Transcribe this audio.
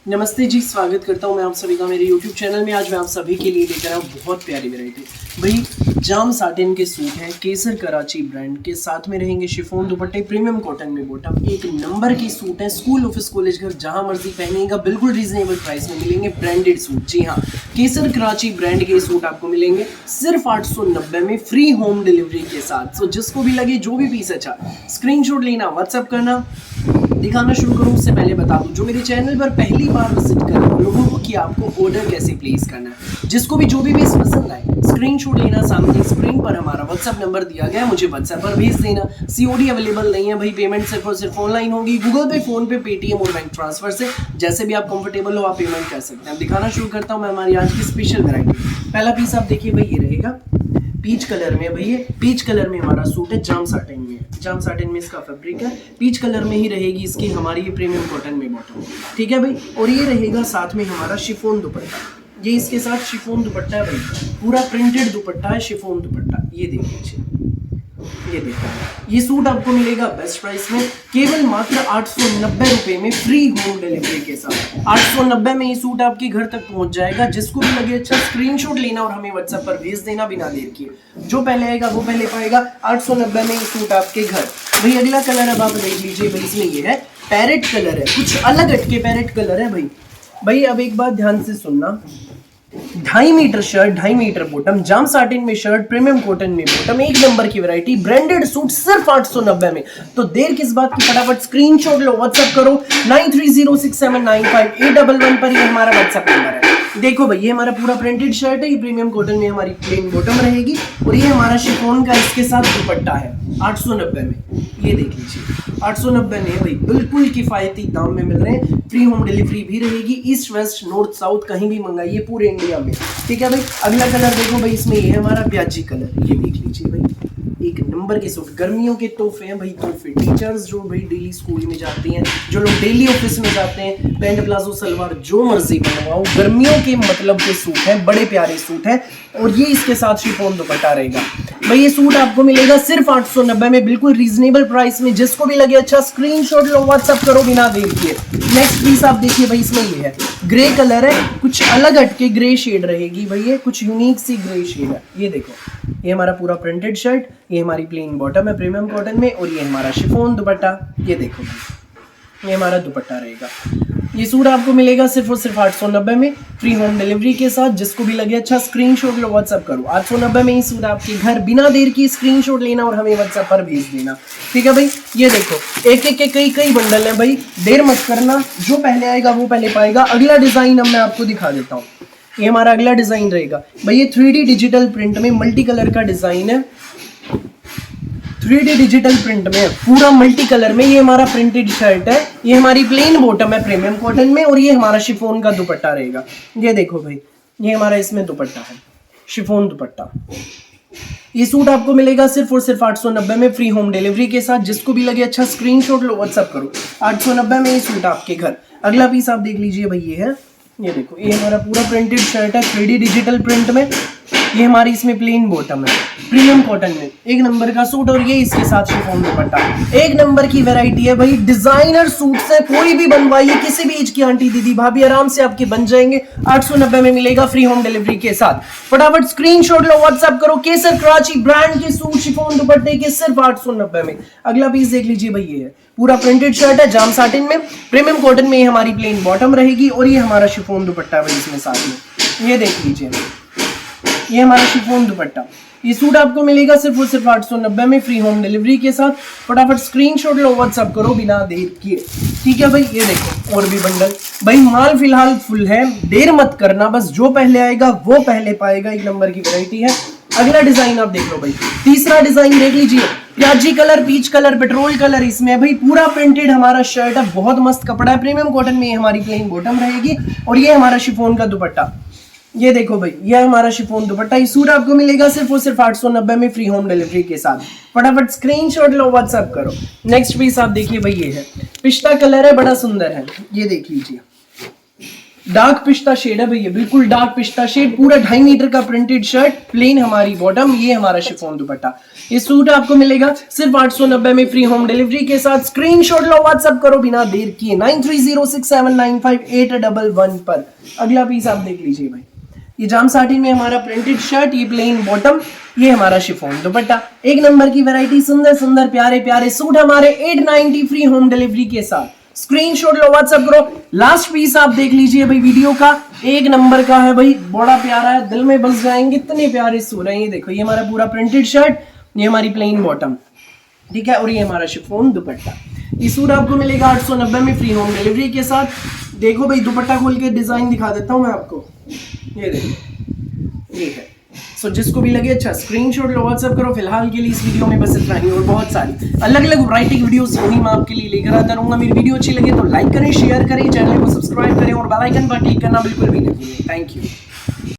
नमस्ते जी, स्वागत करता हूं मैं आप सभी का मेरे YouTube चैनल में। आज मैं आप सभी के लिए लेकर आया हूं बहुत प्यारी वैरायटी। भाई जाम साटिन के सूट हैं, केसर कराची ब्रांड के, साथ में रहेंगे शिफॉन दुपट्टे, प्रीमियम कॉटन में बॉटम, एक नंबर की सूट है। स्कूल, ऑफिस, कॉलेज, घर जहां मर्जी पहनिएगा, बिल्कुल रीजनेबल प्राइस में मिलेंगे। ब्रांडेड सूट, जी हाँ, केसर कराची ब्रांड के सूट आपको मिलेंगे सिर्फ 890 में, फ्री होम डिलीवरी के साथ। सो जिसको भी लगे, जो भी पीस अच्छा, स्क्रीनशॉट लेना, व्हाट्सएप करना। दिखाना शुरू करूं उससे पहले बता दूं, जो मेरे चैनल पर पहली बार विजिट कर रहे हैं लोगों को, कि आपको ऑर्डर कैसे प्लेस करना है। जिसको भी जो भी पीस पसंद आए, स्क्रीनशॉट लेना, सामने स्क्रीन पर हमारा व्हाट्सएप नंबर दिया गया है, मुझे व्हाट्सएप पर भेज देना। सीओडी अवेलेबल नहीं है भाई, पेमेंट सिर्फ और सिर्फ ऑनलाइन होगी, गूगल पे, फोन पे, पेटीएम और बैंक ट्रांसफर से। जैसे भी आप कंफर्टेबल हो आप पेमेंट कर सकते हैं। दिखाना शुरू करता हूँ मैं हमारी आज की स्पेशल वैरायटी। पहला पीस आप देखिए भाई, ये रहेगा पीच कलर में। भाई ये पीच कलर में हमारा सूट है, जाम साटिन में। जाम साटिन में इसका फैब्रिक है, पीच कलर में ही रहेगी इसकी हमारी ये प्रीमियम कॉटन में बॉटम, ठीक है भाई। और ये रहेगा साथ में हमारा शिफॉन दुपट्टा, ये इसके साथ शिफॉन दुपट्टा है भाई, पूरा प्रिंटेड दुपट्टा है, शिफॉन दुपट्टा। ये देख लीजिए, ये देखो, ये सूट आपको मिलेगा बेस्ट प्राइस में, केवल मात्र 890 रुपए में, फ्री होम डिलीवरी के साथ। 890 में ये सूट आपके घर तक पहुंच जाएगा। जिसको भी लगे अच्छा, स्क्रीनशॉट लेना और हमें व्हाट्सएप पर भेज देना बिना देर किए। जो पहले आएगा वो पहले पाएगा। 890 में ये सूट आपके घर। भाई अगला कलर अब आप देख लीजिए भाई, इसमें ये है पैरेट कलर है, कुछ अलग हटके पैरेट कलर है भाई। भाई अब एक बात ध्यान से सुनना, 2.5 मीटर शर्ट, 2.5 मीटर बॉटम, जाम साटिन में शर्ट, प्रीमियम कॉटन में बॉटम, एक नंबर की वैरायटी, ब्रांडेड सूट सिर्फ 890 में। तो देर किस बात की, फटाफट स्क्रीनशॉट लो, व्हाट्सएप करो 9306795811 पर, ये हमारा व्हाट्सएप नंबर है। देखो भाई, ये हमारा पूरा प्रिंटेड शर्ट है, ये प्रीमियम कॉटन में हमारी प्लेन बॉटम रहेगी, और ये हमारा शिफॉन का इसके साथ दुपट्टा है 890 में। ये देख लीजिए 890 में भाई, बिल्कुल किफायती दाम में मिल रहे हैं। फ्री होम डिलीवरी भी रहेगी, ईस्ट वेस्ट नॉर्थ साउथ कहीं भी मंगाइए पूरे इंडिया में, ठीक है भाई। अगला कलर देखो भाई, इसमें ये है हमारा प्याजी कलर, ये देख लीजिए भाई, एक नंबर के सूट, गर्मियों के तोहफे हैं भाई, तोहफे। टीचर्स जो भाई डेली स्कूल में जाती हैं, जो लोग डेली ऑफिस में जाते हैं, पैंट प्लाजो सलवार जो मर्जी बनवाओ, गर्मियों के मतलब के सूट हैं, बड़े प्यारे सूट हैं। और ये इसके साथ शिफॉन दुपट्टा रहेगा भाई। ये सूट आपको मिलेगा सिर्फ 890 में, बिल्कुल रीजनेबल प्राइस में। जिसको भी लगे अच्छा, स्क्रीनशॉट लो, व्हाट्सएप करो बिना देर किए। नेक्स्ट पीस आप देखिए भाई, इसमें ये है ग्रे कलर है, कुछ अलग हटके ग्रे शेड रहेगी भाई, ये कुछ यूनिक सी ग्रे शेड है। ये देखो, ये हमारा पूरा प्रिंटेड शर्ट, ये हमारी प्लेन बॉटम है प्रीमियम कॉटन में, और ये हमारा शिफॉन दुपट्टा। ये देखो, ये हमारा दुपट्टा रहेगा। ये सूट आपको मिलेगा सिर्फ और सिर्फ 890 में, फ्री होम डिलीवरी के साथ। जिसको भी लगे अच्छा, स्क्रीनशॉट लो, व्हाट्सएप करो। 890 में ये सूट आपके घर, बिना देर की स्क्रीनशॉट लेना और हमें व्हाट्सएप पर भेज देना, ठीक है भाई। ये देखो, एक एक के कई बंडल है भाई, देर मत करना, जो पहले आएगा वो पहले पाएगा। अगला डिजाइन अब मैं आपको दिखा देता हूँ, ये हमारा अगला डिजाइन रहेगा भाई। ये 3D डिजिटल प्रिंट में मल्टी कलर का डिजाइन है, 3D डिजिटल प्रिंट में पूरा मल्टी कलर में। ये हमारा प्रिंटेड शर्ट है, ये हमारी प्लेन बॉटम है प्रीमियम कॉटन में, और ये हमारा शिफॉन का दुपट्टा रहेगा। ये देखो भाई, ये हमारा इसमें दुपट्टा है, शिफॉन दुपट्टा। ये सूट आपको मिलेगा सिर्फ और सिर्फ 890 में, फ्री होम डिलीवरी के साथ। जिसको भी लगे अच्छा, स्क्रीनशॉट लो, व्हाट्सएप करो। 890 में ये सूट आपके घर। अगला पीस आप देख लीजिए भाई, ये है, ये देखो, ये हमारा पूरा प्रिंटेड शर्ट है 3D डिजिटल प्रिंट में। ये हमारी इसमें प्लेन बॉटम है, प्रीमियम कॉटन में, एक नंबर का सूट, और ये इसके साथ शिफॉन दुपट्टा। एक नंबर की वैरायटी है भाई, डिजाइनर सूट से कोई भी बनवाइए, किसी भी एज की आंटी दीदी भाभी आराम से आपके बन जाएंगे। 890 में मिलेगा, फ्री होम डिलीवरी के साथ। फटाफट स्क्रीनशॉट लो, व्हाट्सएप करो। केसर कराची ब्रांड के सूट शिफॉन दुपट्टे के सिर्फ 890 में। अगला पीस देख लीजिए भाई, ये है पूरा प्रिंटेड शर्ट है, जाम साटिन में, प्रीमियम कॉटन में, ये हमारी प्लेन बॉटम रहेगी, और ये हमारा शिफॉन दुपट्टा भाई इसमें साथ में। ये देख लीजिए, ये हमारा शिफॉन दुपट्टा। ये सूट आपको मिलेगा सिर्फ और सिर्फ 890 में, फ्री होम डिलीवरी के साथ। फटाफट स्क्रीनशॉट लो, व्हाट्सएप करो बिना देर किए, ठीक है भाई। ये देखो, और भी बंडल भाई, माल फिलहाल फुल है, देर मत करना, बस जो पहले आएगा वो पहले पाएगा। एक नंबर की वैरायटी है। अगला डिजाइन आप देख लो भाई, तीसरा डिजाइन देख लीजिए, प्याजी colour, peach colour, petrol colour इसमें भाई, पूरा प्रिंटेड हमारा शर्ट है, बहुत मस्त कपड़ा है, प्रीमियम कॉटन में हमारी प्लेन बॉटम रहेगी, और ये हमारा शिफॉन का दुपट्टा। ये देखो भाई, ये हमारा शिफॉन दुपट्टा। ये सूट आपको मिलेगा सिर्फ और सिर्फ 890 में, फ्री होम डिलीवरी के साथ। फटाफट स्क्रीनशॉट लो, व्हाट्सएप करो। नेक्स्ट पीस आप देखिए भाई, ये है पिस्ता कलर है, बड़ा सुंदर है, ये देख लीजिए। डार्क पिस्ता शेड है भैया, बिल्कुल डार्क पिस्ता शेड, पूरा 2.5 मीटर का प्रिंटेड शर्ट, प्लेन हमारी बॉटम, ये हमारा शिफॉन दुपट्टा। ये सूट आपको मिलेगा सिर्फ 890 में फ्री होम डिलीवरी के साथ। स्क्रीनशॉट लो, व्हाट्सएप करो बिना देर किए 9306795811 पर। अगला पीस आप देख लीजिए भाई, ये जाम साटिन में हमारा प्रिंटेड शर्ट, ये प्लेन बॉटम, ये हमारा शिफॉन दुपट्टा। एक नंबर की वैरायटी, सुंदर सुंदर प्यारे प्यारे सूट हमारे 890 फ्री होम डिलीवरी के साथ। स्क्रीनशॉट लो, व्हाट्सएप करो। लास्ट पीस आप देख लीजिए भाई, वीडियो का एक नंबर का है भाई, बड़ा प्यारा है, दिल में बस जाएंगे, इतने प्यारे सूट हैं। ये देखो, ये हमारा पूरा प्रिंटेड शर्ट, ये हमारी प्लेन बॉटम, ठीक है, और ये हमारा शिफॉन दुपट्टा। ये सूट आपको मिलेगा 890 में फ्री होम डिलीवरी के साथ। देखो भाई, दुपट्टा खोल के डिजाइन दिखा देता हूं मैं आपको, ये देखो, ये है। सो जिसको भी लगे अच्छा स्क्रीनशॉट लो, व्हाट्सएप करो। फिलहाल के लिए इस वीडियो में बस इतना ही, और बहुत सारी अलग अलग वैरायटी की वीडियोस होंगी, मैं आपके लिए लेकर आता रहूंगा। मेरी वीडियो अच्छी लगे तो लाइक करें, शेयर करें, चैनल को सब्सक्राइब करें और बेल आइकन पर क्लिक करना बिल्कुल भी नहीं भूलें। Thank you.